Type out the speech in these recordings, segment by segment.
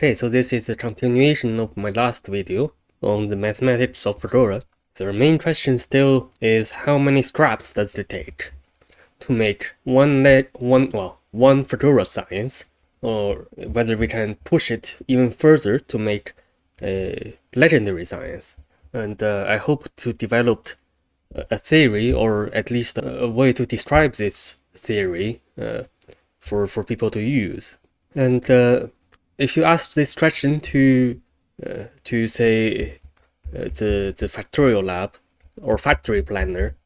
Okay, so this is a continuation of my last video on the mathematics of Fulgora. So the main question still is how many scraps does it take to make one Fulgora science, or whether we can push it even further to make a legendary science. And I hope to develop a theory, or at least a way to describe this theory for people to use. And if you ask this question to say the Factorio lab or factory planner,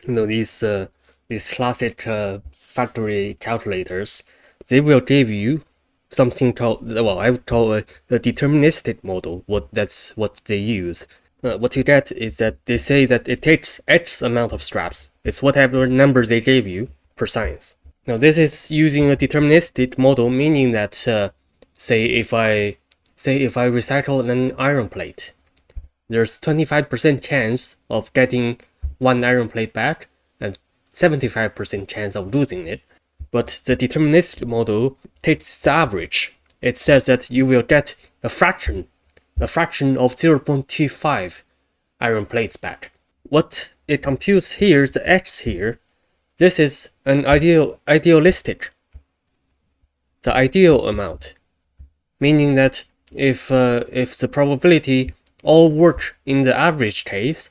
these classic factory calculators, they will give you something called, I would call a deterministic model. That's what they use. What you get is that they say that it takes X amount of scraps. It's whatever number they gave you per science. Now this is using a deterministic model, meaning that say if I recycle an iron plate, there's 25% chance of getting one iron plate back and 75% chance of losing it. But the deterministic model takes the average. It says that you will get a fraction of 0.25 iron plates back. What it computes here, the X here, this is an idealistic, the ideal amount, meaning that if the probability all work in the average case,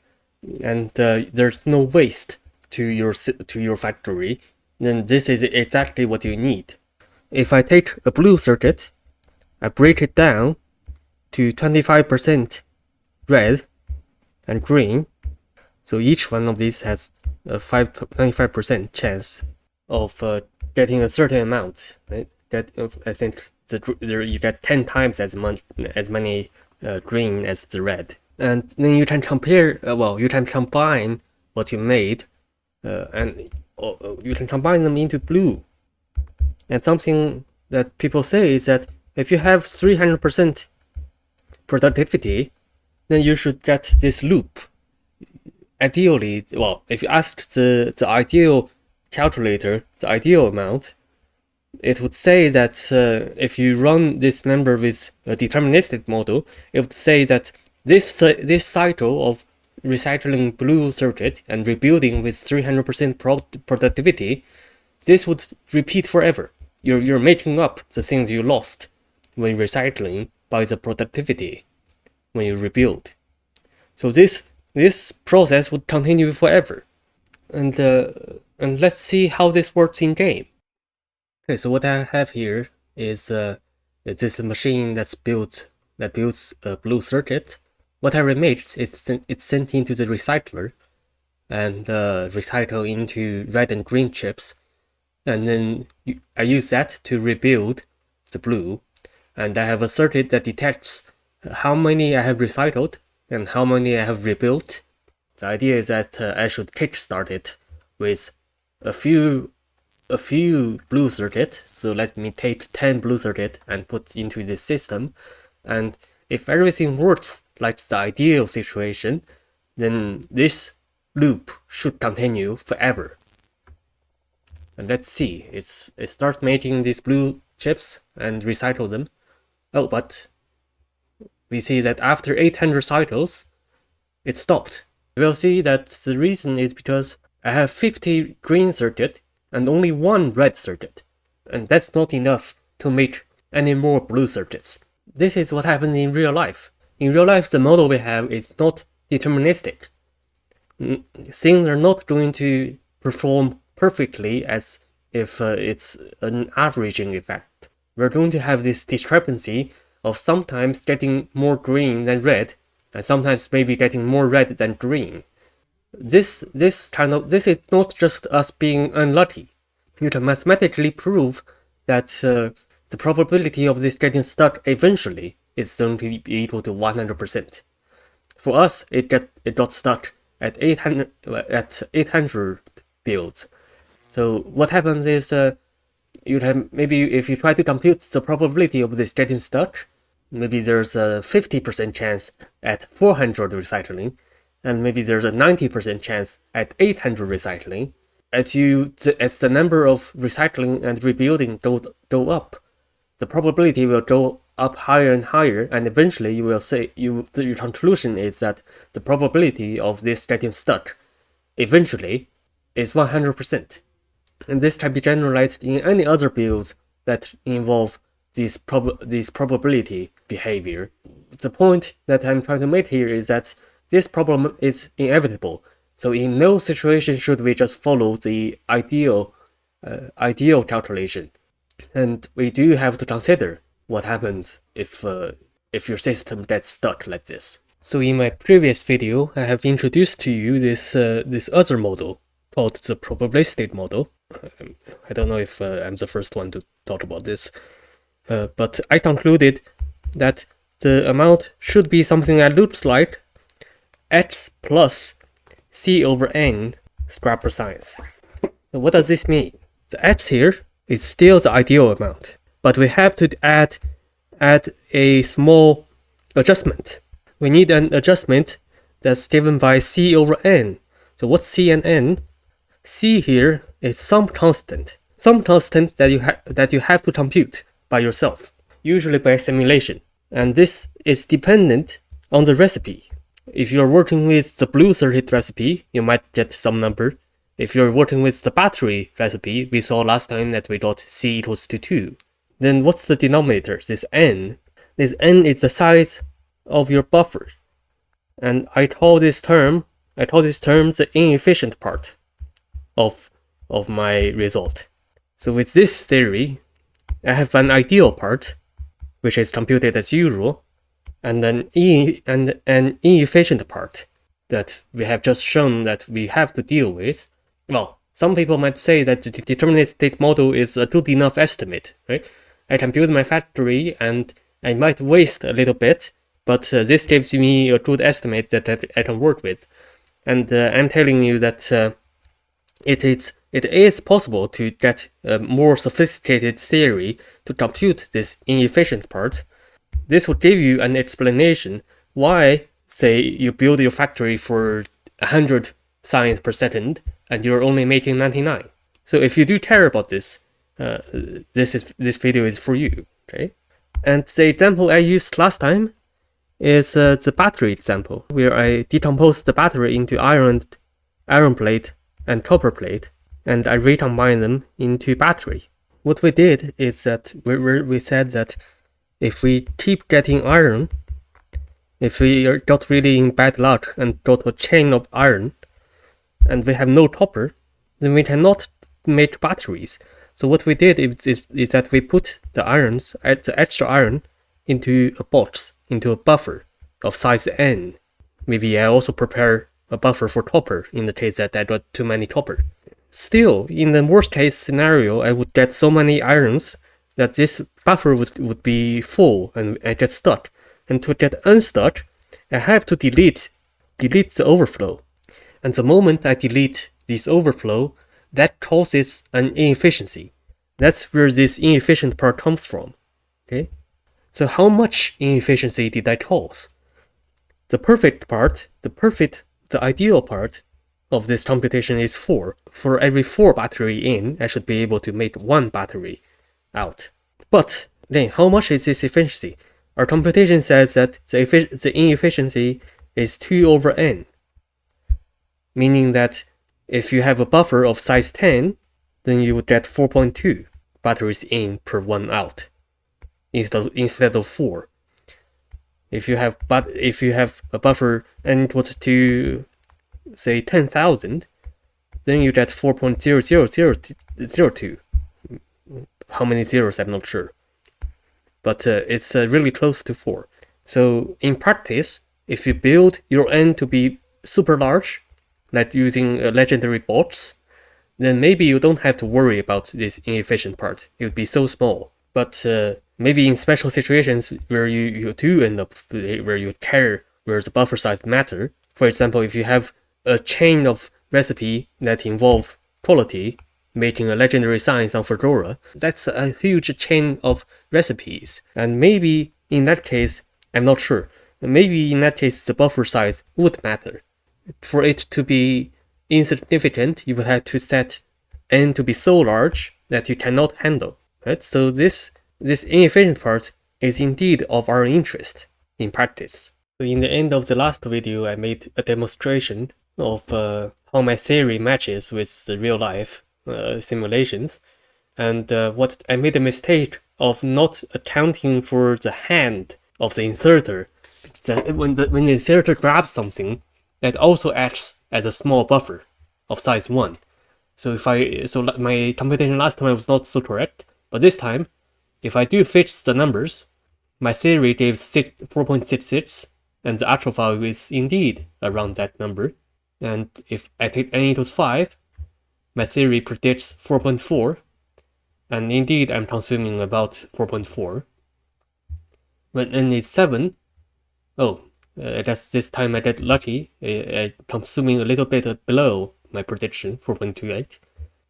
and there's no waste to your factory, then this is exactly what you need. If I take a blue circuit, I break it down to 25% red and green, so each one of these has a 25% chance of getting a certain amount, right? I think you get 10 times as many green as the red, and then you can compare. You can combine what you made, and you can combine them into blue. And something that people say is that if you have 300% productivity, then you should get this loop. Ideally, if you ask the ideal calculator, the ideal amount, it would say that if you run this number with a deterministic model, it would say that this cycle of recycling blue circuit and rebuilding with 300% productivity, this would repeat forever. You're making up the things you lost when recycling by the productivity when you rebuild. So this process would continue forever. And let's see how this works in game. Okay, so what I have here is this machine that builds a blue circuit. Whatever it makes, it's sent into the recycler and recycle into red and green chips, and then I use that to rebuild the blue, and I have a circuit that detects how many I have recycled and how many I have rebuilt. The idea is that I should kickstart it with a few blue circuit. So let me take 10 blue circuit and put into this system, and if everything works like the ideal situation, then this loop should continue forever. And let's see, it starts making these blue chips and recycle them. But we see that after 800 cycles, it stopped. We'll see that the reason is because I have 50 green circuit and only one red circuit, and that's not enough to make any more blue circuits. This is what happens in real life. In real life, the model we have is not deterministic. Things are not going to perform perfectly as if it's an averaging effect. We're going to have this discrepancy of sometimes getting more green than red, and sometimes maybe getting more red than green. This is not just us being unlucky. You can mathematically prove that the probability of this getting stuck eventually is going to be equal to 100%. For us, it got stuck at 800 builds. So what happens is you have, maybe if you try to compute the probability of this getting stuck, maybe there's a 50% chance at 400 recycling, and maybe there's a 90% chance at 800 recycling. As the number of recycling and rebuilding go up, the probability will go up higher and higher, and eventually you will say your conclusion is that the probability of this getting stuck eventually is 100%. And this can be generalized in any other builds that involve this probability behavior. The point that I'm trying to make here is that this problem is inevitable. So in no situation should we just follow the ideal calculation. And we do have to consider what happens if your system gets stuck like this. So in my previous video, I have introduced to you this other model called the probabilistic model. I don't know if I'm the first one to talk about this, but I concluded that the amount should be something that looks like x plus c over n scrap per science. So what does this mean? The x here is still the ideal amount, but we have to add a small adjustment. We need an adjustment that's given by c over n. So what's c and n? C here is some constant that you have to compute by yourself, usually by simulation. And this is dependent on the recipe. If you're working with the blue circuit recipe, you might get some number. If you're working with the battery recipe, we saw last time that we got C equals to 2. Then what's the denominator? This n. This n is the size of your buffer. And I call this term the inefficient part of my result. So with this theory, I have an ideal part, which is computed as usual, and an inefficient part that we have just shown that we have to deal with. Well, some people might say that the deterministic model is a good enough estimate, right? I can build my factory and I might waste a little bit, but this gives me a good estimate that I can work with. And I'm telling you that it is possible to get a more sophisticated theory to compute this inefficient part. This would give you an explanation why, say, you build your factory for 100 science per second and you're only making 99. So if you do care about this, this video is for you, okay? And the example I used last time is the battery example, where I decomposed the battery into iron plate and copper plate, and I recombine them into battery. What we did is that we said that if we keep getting iron, if we got really in bad luck and got a chain of iron, and we have no copper, then we cannot make batteries. So what we did is that we put the extra iron into a box, into a buffer of size n. Maybe I also prepare a buffer for copper in the case that I got too many copper. Still, in the worst case scenario, I would get so many irons that this buffer would be full and I get stuck. And to get unstuck, I have to delete the overflow. And the moment I delete this overflow, that causes an inefficiency. That's where this inefficient part comes from. Okay? So how much inefficiency did I cause? The perfect part, the ideal part of this computation is 4. For every 4 battery in, I should be able to make 1 battery out. But then, how much is this efficiency? Our computation says that the inefficiency is 2 over n. Meaning that if you have a buffer of size 10, then you would get 4.2 batteries in per 1 out, instead of 4. If you have a buffer and it was to say 10,000, then you get 4.0002. How many zeros, I'm not sure. But it's really close to 4. So in practice, if you build your n to be super large, like using legendary bots, then maybe you don't have to worry about this inefficient part. It would be so small. But maybe in special situations where you do end up, where you care, where the buffer size matter. For example, if you have a chain of recipe that involve quality, making a legendary science on Fulgora, that's a huge chain of recipes. And maybe in that case, I'm not sure, maybe in that case the buffer size would matter. For it to be insignificant, you would have to set n to be so large that you cannot handle, right? So this this inefficient part is indeed of our interest in practice. So in the end of the last video, I made a demonstration of how my theory matches with the real life simulations, and what I made a mistake of not accounting for the hand of the inserter. When the inserter grabs something, it also acts as a small buffer of size 1. So my computation last time was not so correct, but this time, if I do fix the numbers, my theory gives 4.66, and the actual value is indeed around that number. And if I take n equals 5, my theory predicts 4.4, and indeed I'm consuming about 4.4. When n is 7, I guess this time I get lucky, consuming a little bit below my prediction, 4.28.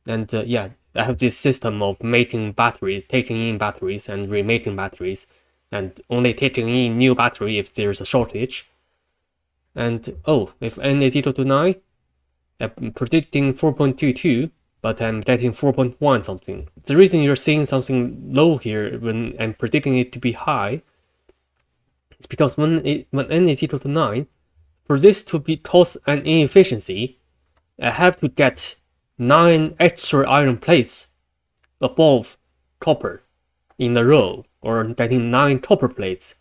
And yeah, I have this system of making batteries, taking in batteries and remaking batteries, and only taking in new battery if there's a shortage. And if n is equal to 9, I'm predicting 4.22, but I'm getting 4.1 something. The reason you're seeing something low here when I'm predicting it to be high is because when n is equal to 9, for this to cause an inefficiency, I have to get 9 extra iron plates above copper in a row, or getting 9 copper plates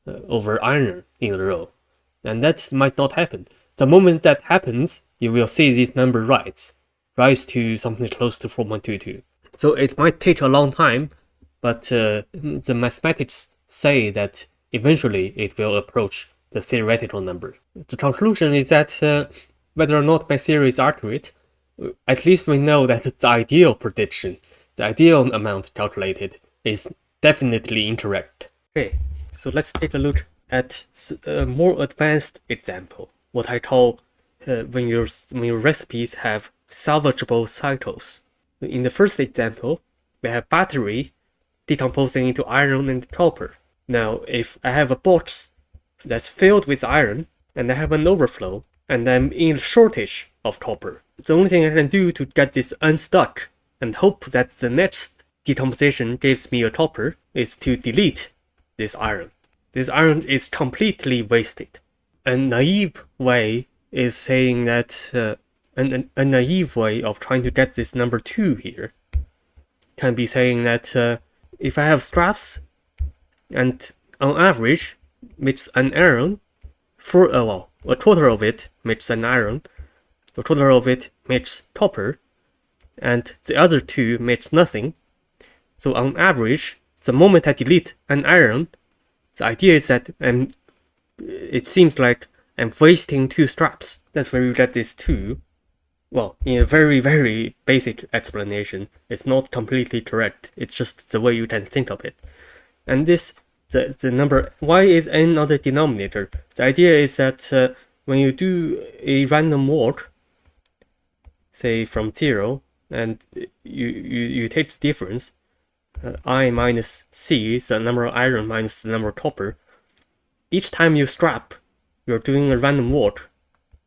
over iron in a row. And that might not happen. The moment that happens, you will see this number rise to something close to 4.22. So it might take a long time, but the mathematics say that eventually it will approach the theoretical number. The conclusion is that whether or not my theory is accurate, at least we know that the ideal prediction, the ideal amount calculated, is definitely incorrect. Okay, so let's take a look at a more advanced example, what I call when your recipes have salvageable cycles. In the first example, we have battery decomposing into iron and copper. Now, if I have a box that's filled with iron, and I have an overflow, and I'm in a shortage of copper, the only thing I can do to get this unstuck and hope that the next decomposition gives me a copper is to delete this iron. This iron is completely wasted. A naive way is saying that a naive way of trying to get this number 2 here can be saying that if I have scraps and on average makes an iron, a quarter of it makes an iron, a quarter of it makes copper, and the other 2 makes nothing. So on average, the moment I delete an iron, the idea is that it seems like I'm wasting 2 scraps. That's where you get this 2. Well, in a very, very basic explanation, it's not completely correct. It's just the way you can think of it. And this, the number, why is n not a denominator? The idea is that when you do a random walk, say from 0, and you take the difference, I minus C is the number of iron minus the number of copper. Each time you scrap, you're doing a random walk.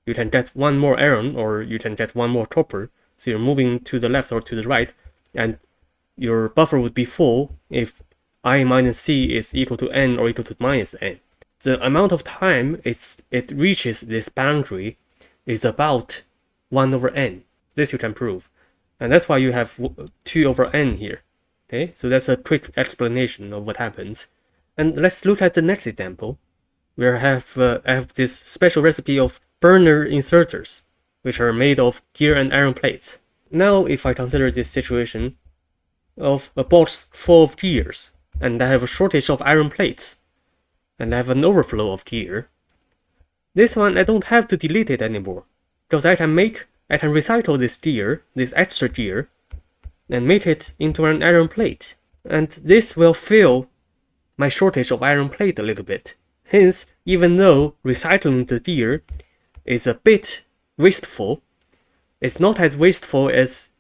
You can get 1 more iron, or you can get 1 more copper. So you're moving to the left or to the right, and your buffer would be full if I minus C is equal to n or equal to minus n. The amount of time it reaches this boundary is about 1 over n. This you can prove. And that's why you have 2 over n here. Okay, so that's a quick explanation of what happens. And let's look at the next example, where I have this special recipe of burner inserters, which are made of gear and iron plates. Now, if I consider this situation of a box full of gears, and I have a shortage of iron plates, and I have an overflow of gear, this one I don't have to delete it anymore, because I can recycle this gear, this extra gear, and make it into an iron plate. And this will fill my shortage of iron plate a little bit. Hence, even though recycling the gear is a bit wasteful, it's not as wasteful as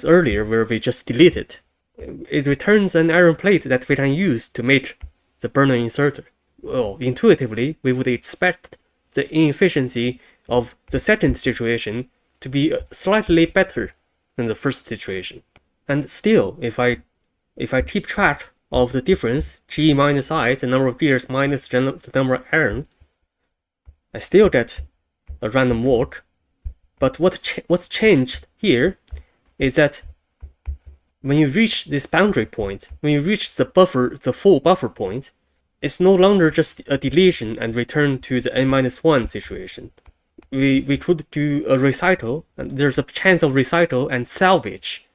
earlier where we just delete it. It returns an iron plate that we can use to make the burner inserter. Well, intuitively, we would expect the inefficiency of the second situation to be slightly better than the first situation. And still, if I keep track of the difference, g minus I, the number of gears minus the number of errand, I still get a random walk. But what's changed here is that when you reach this boundary point, when you reach the full buffer point, it's no longer just a deletion and return to the n-1 situation. We could do a recital, and there's a chance of recital and salvage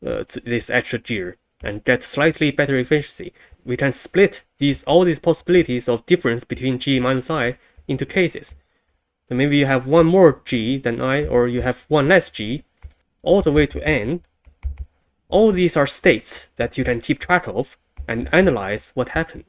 this extra gear and get slightly better efficiency. We can split all these possibilities of difference between g minus I into cases. So maybe you have one more g than I, or you have one less g, all the way to n. All these are states that you can keep track of and analyze what happened.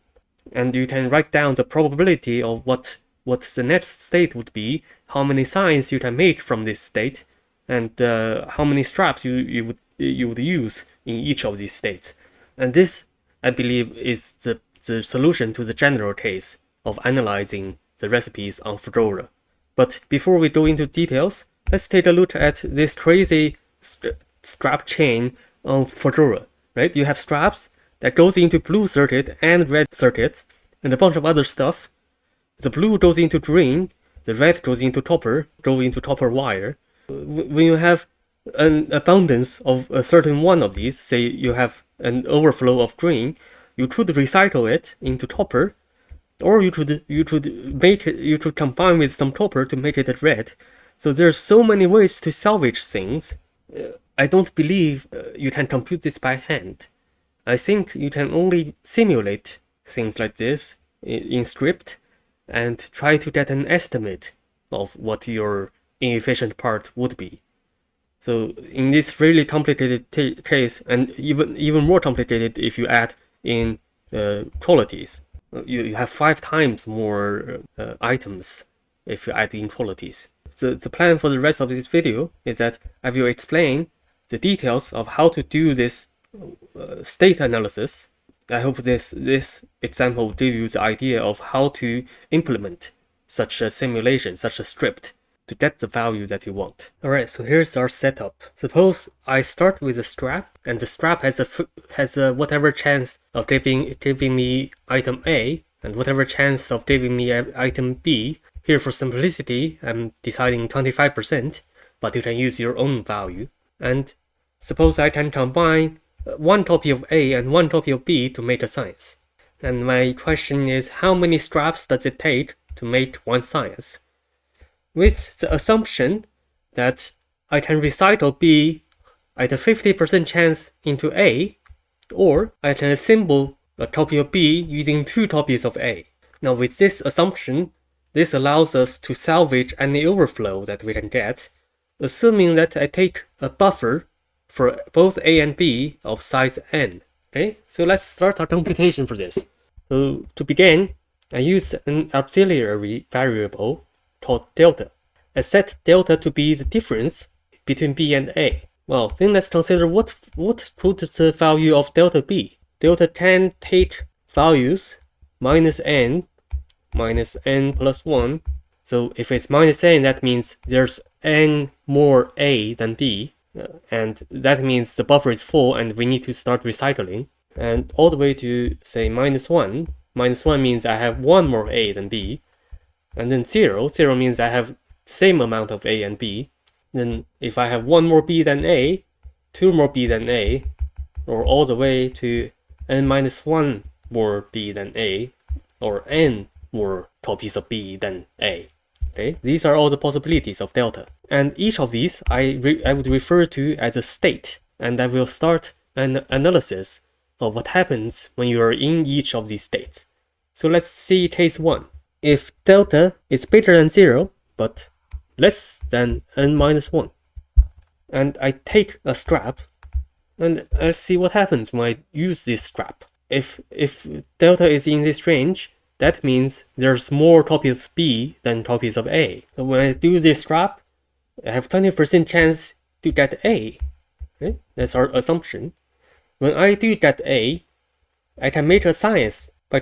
And you can write down the probability of what the next state would be, how many signs you can make from this state, and how many straps you would use in each of these states. And this, I believe, is the solution to the general case of analyzing the recipes on Fulgora. But before we go into details, let's take a look at this crazy strap chain on Fulgora. Right? You have straps that goes into blue circuit and red circuit, and a bunch of other stuff. The blue goes into green, the red goes into copper wire. When you have an abundance of a certain one of these, say you have an overflow of green, you could recycle it into copper, or you could combine with some copper to make it a red. So there's so many ways to salvage things. I don't believe you can compute this by hand. I think you can only simulate things like this in script and try to get an estimate of what your inefficient part would be. So in this really complicated case, and even more complicated if you add in qualities, you have 5 times more items if you add in qualities. The plan for the rest of this video is that I will explain the details of how to do this state analysis. I hope this example will give you the idea of how to implement such a simulation, such a script, to get the value that you want. Alright, so here's our setup. Suppose I start with a strap, and the strap has a whatever chance of giving me item A, and whatever chance of giving me item B. Here for simplicity, I'm deciding 25%, but you can use your own value. And suppose I can combine one copy of A and one copy of B to make a science. And my question is, how many straps does it take to make one science? With the assumption that I can recycle B at a 50% chance into A, or I can assemble a copy of B using 2 copies of A. Now with this assumption, this allows us to salvage any overflow that we can get, assuming that I take a buffer for both A and B of size n. Okay, so let's start our computation for this. So to begin, I use an auxiliary variable called delta. I set delta to be the difference between B and A. Well, then let's consider what would the value of delta be. Delta can take values minus n plus 1. So if it's minus n, that means there's n more A than B. And that means the buffer is full and we need to start recycling. And all the way to, say, minus 1. Minus 1 means I have 1 more A than B. And then 0. 0 means I have the same amount of A and B. Then if I have 1 more B than A, 2 more B than A, or all the way to n minus 1 more B than A, or n more copies of B than A. Okay, these are all the possibilities of delta. And each of these I would refer to as a state, and I will start an analysis of what happens when you are in each of these states. So let's see case 1. If delta is bigger than 0, but less than n minus 1, and I take a scrap, and let's see what happens when I use this scrap. If delta is in this range, that means there's more copies of B than copies of A. So when I do this scrap, I have 20% chance to get A. Okay? That's our assumption. When I do get A, I can make a science by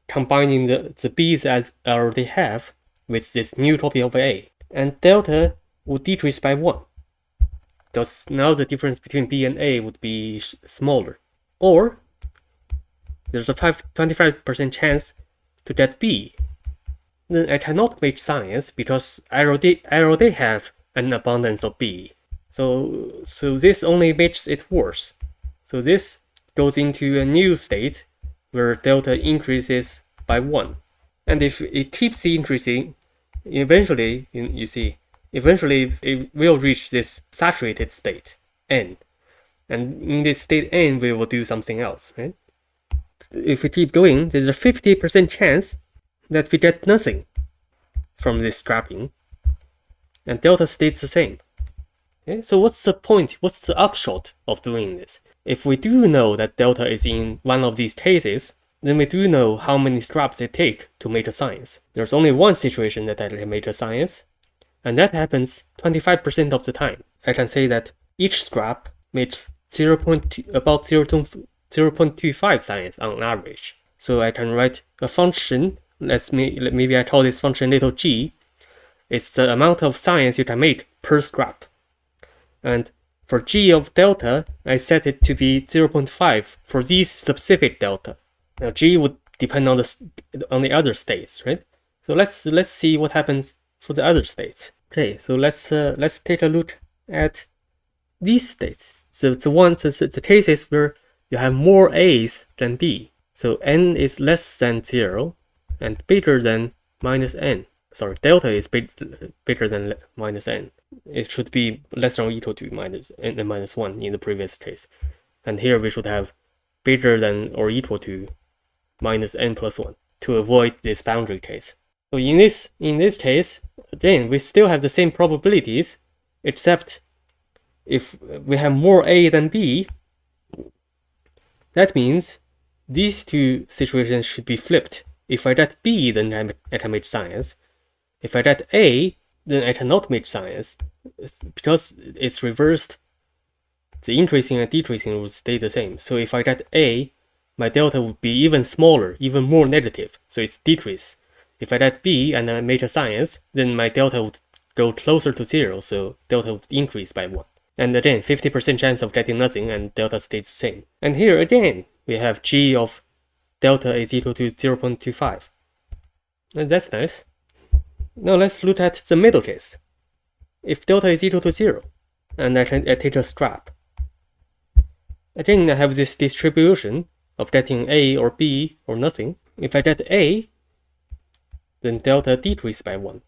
combining the B's that I already have with this new copy of A. And delta would decrease by 1. Because now the difference between B and A would be smaller. Or there's a 25% chance to get B. Then I cannot make science because I already have an abundance of B. So this only makes it worse. So this goes into a new state where delta increases by 1. And if it keeps increasing, eventually, you see, eventually it will reach this saturated state, N. And in this state N, we will do something else, right? If we keep going, there's a 50% chance that we get nothing from this scrapping, and delta stays the same. Okay? So what's the point? What's the upshot of doing this? If we do know that delta is in one of these cases, then we do know how many scraps it takes to make a science. There's only one situation that I can make a science, and that happens 25% of the time. I can say that each scrap makes about 0.25 science on average. So I can write a function, maybe I call this function little g. It's the amount of science you can make per scrap. And for g of delta, I set it to be 0.5 for these specific delta. Now g would depend on the other states, right? So let's see what happens for the other states. Okay, so let's take a look at these states. So the cases where you have more A's than B. So n is less than 0 and bigger than minus n. Sorry, delta is bigger than minus n. It should be less than or equal to minus n and minus 1 in the previous case. And here we should have bigger than or equal to minus n plus 1 to avoid this boundary case. So in this case, again, we still have the same probabilities, except if we have more A than B, that means these two situations should be flipped. If I get B, then I can make science. If I get A, then I cannot make science. Because it's reversed, the increasing and decreasing would stay the same. So if I get A, my delta would be even smaller, even more negative, so it's decrease. If I get B and I make a science, then my delta would go closer to 0, so delta would increase by 1. And again, 50% chance of getting nothing, and delta stays the same. And here again, we have g of delta is equal to 0.25. And that's nice. Now let's look at the middle case. If delta is equal to 0, and I take a scrap. Again, I have this distribution of getting A or B or nothing. If I get A, then delta decreases by 1.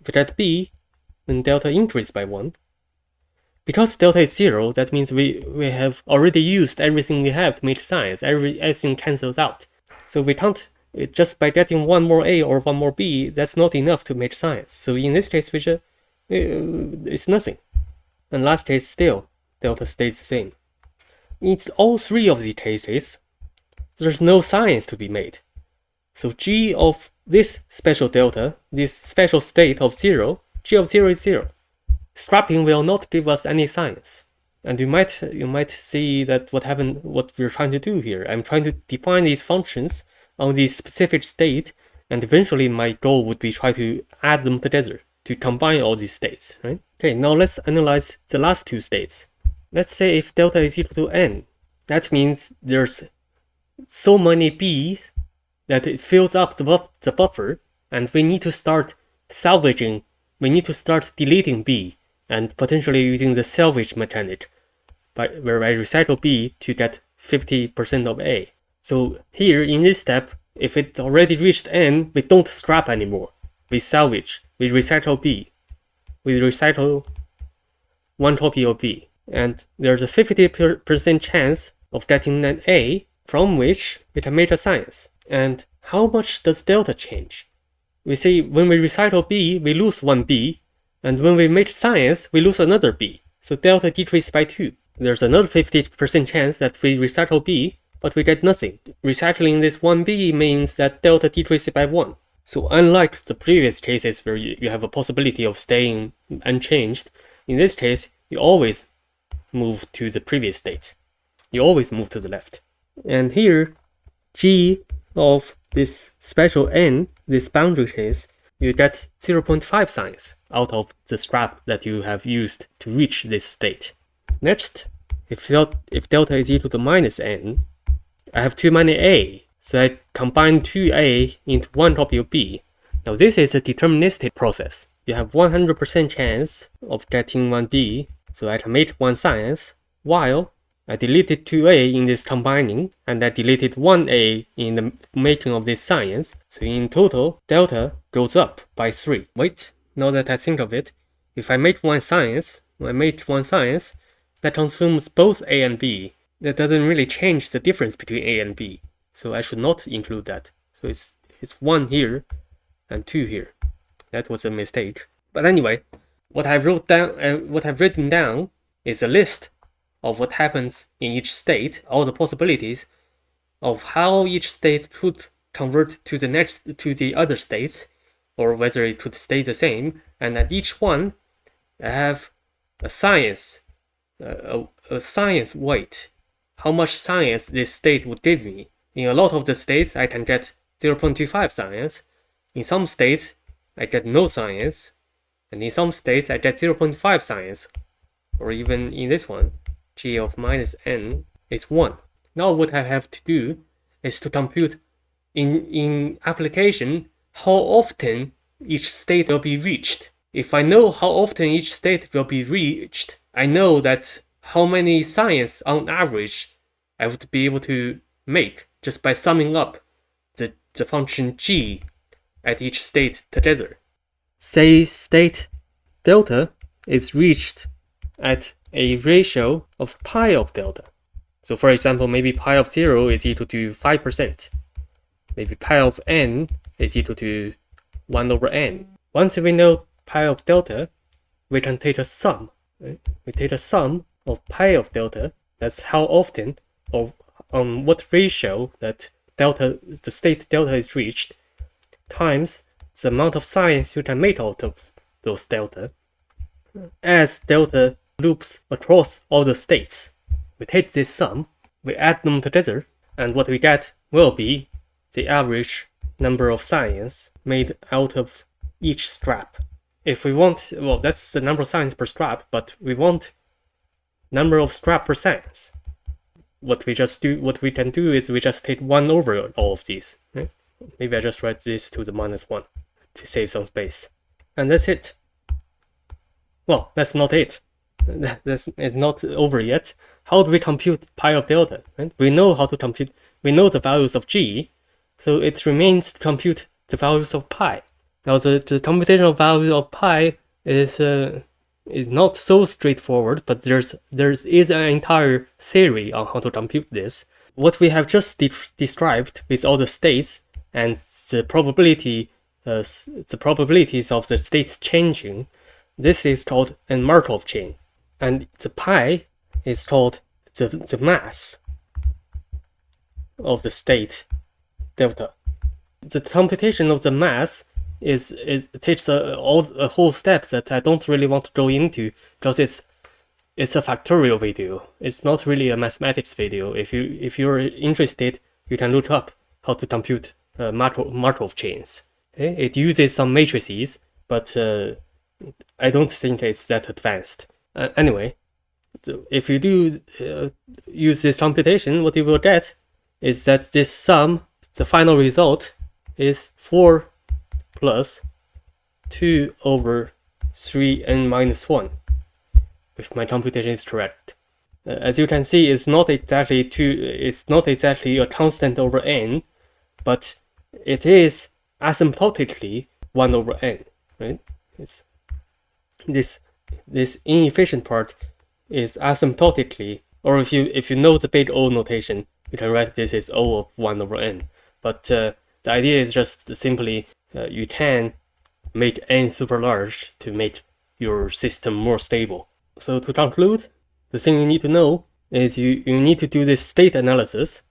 If I get B, then delta increases by 1. Because delta is 0, that means we have already used everything we have to make science. Everything cancels out. So we can't, just by getting one more A or one more B, that's not enough to make science. So in this case, it's nothing. And last case still, delta stays the same. In all three of these cases, there's no science to be made. So g of this special delta, this special state of 0, g of 0 is 0. Scrapping will not give us any science. And you might see that what we're trying to do here. I'm trying to define these functions on this specific state, and eventually my goal would be try to add them together to combine all these states, right? Okay, now let's analyze the last two states. Let's say if delta is equal to n, that means there's so many b's that it fills up the buffer, and we need to start salvaging, we need to start deleting b, and potentially using the salvage mechanic, where I recycle b to get 50% of a. So here in this step, if it already reached n, we don't scrap anymore. We salvage, we recycle b. We recycle one copy of b. And there's a 50% chance of getting an a, from which we can make a science. And how much does delta change? We see when we recycle b, we lose one b, and when we make science, we lose another b. So delta decreases by 2. There's another 50% chance that we recycle b, but we get nothing. Recycling this 1b means that delta decreases by 1. So unlike the previous cases where you have a possibility of staying unchanged, in this case, you always move to the previous state. You always move to the left. And here, g of this special n, this boundary case, you get 0.5 science out of the scrap that you have used to reach this state. Next, if delta is equal to minus n, I have too many a. So I combine 2A into 1 copy of B. Now this is a deterministic process. You have 100% chance of getting 1B, so I can make 1 science, while I deleted 2A in this combining, and I deleted 1A in the making of this science. So in total, delta goes up by 3. Wait, now that I think of it, if I make 1 science, that consumes both A and B. That doesn't really change the difference between A and B. So I should not include that. So it's 1 here and 2 here. That was a mistake. But anyway, what I've written down is a list of what happens in each state, all the possibilities of how each state could convert to the other states, or whether it could stay the same. And at each one, I have a science weight, how much science this state would give me. In a lot of the states, I can get 0.25 science. In some states, I get no science. And in some states, I get 0.5 science. Or even in this one, g of minus n is 1. Now what I have to do is to compute in application how often each state will be reached. If I know how often each state will be reached, I know that how many science on average I would be able to make just by summing up the function g at each state together. Say state delta is reached at a ratio of pi of delta. So for example, maybe pi of 0 is equal to 5%. Maybe pi of n is equal to 1 over n. Once we know pi of delta, we can take a sum. Right? We take a sum of pi of delta, that's how often, or what ratio that the state delta is reached, times the amount of science you can make out of those delta. As delta loops across all the states, we take this sum, we add them together, and what we get will be the average number of science made out of each strap. If we want, well, that's the number of science per strap, but we want number of strap per science. What we can do is we just take 1 over all of these. Right? Maybe I just write this to the -1 to save some space. And that's it. Well, that's not it. It's not over yet. How do we compute pi of delta? Right? We know how to compute, we know the values of g, so it remains to compute the values of pi. Now the computational value of pi is not so straightforward, but there is an entire theory on how to compute this. What we have just described with all the states and the probabilities of the states changing, this is called a Markov chain, and the pi is called the mass of the state delta. The computation of the mass takes a whole step that I don't really want to go into because it's a Factorio video. It's not really a mathematics video. If you're interested, you can look up how to compute Markov chains. Okay? It uses some matrices, but I don't think it's that advanced. Anyway, if you do use this computation, what you will get is that this sum, the final result, is 4 plus 2 over 3n minus 1, if my computation is correct. As you can see, it's not exactly a constant over n, but it is asymptotically 1 over n, right? It's this inefficient part is asymptotically, or if you know the big O notation, you can write this as O of 1 over n. But the idea is just simply you can make n super large to make your system more stable. So to conclude, the thing you need to know is you need to do this state analysis,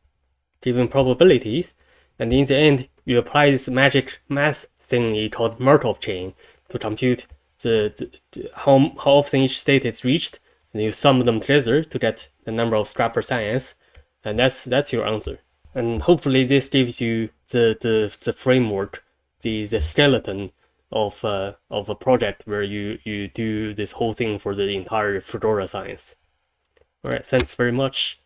given probabilities, and in the end, you apply this magic math thingy called Markov chain to compute how often each state is reached, and you sum them together to get the number of scrap per science, and that's your answer. And hopefully this gives you the framework, the skeleton of a project where you do this whole thing for the entire Fulgora science. Alright, thanks very much.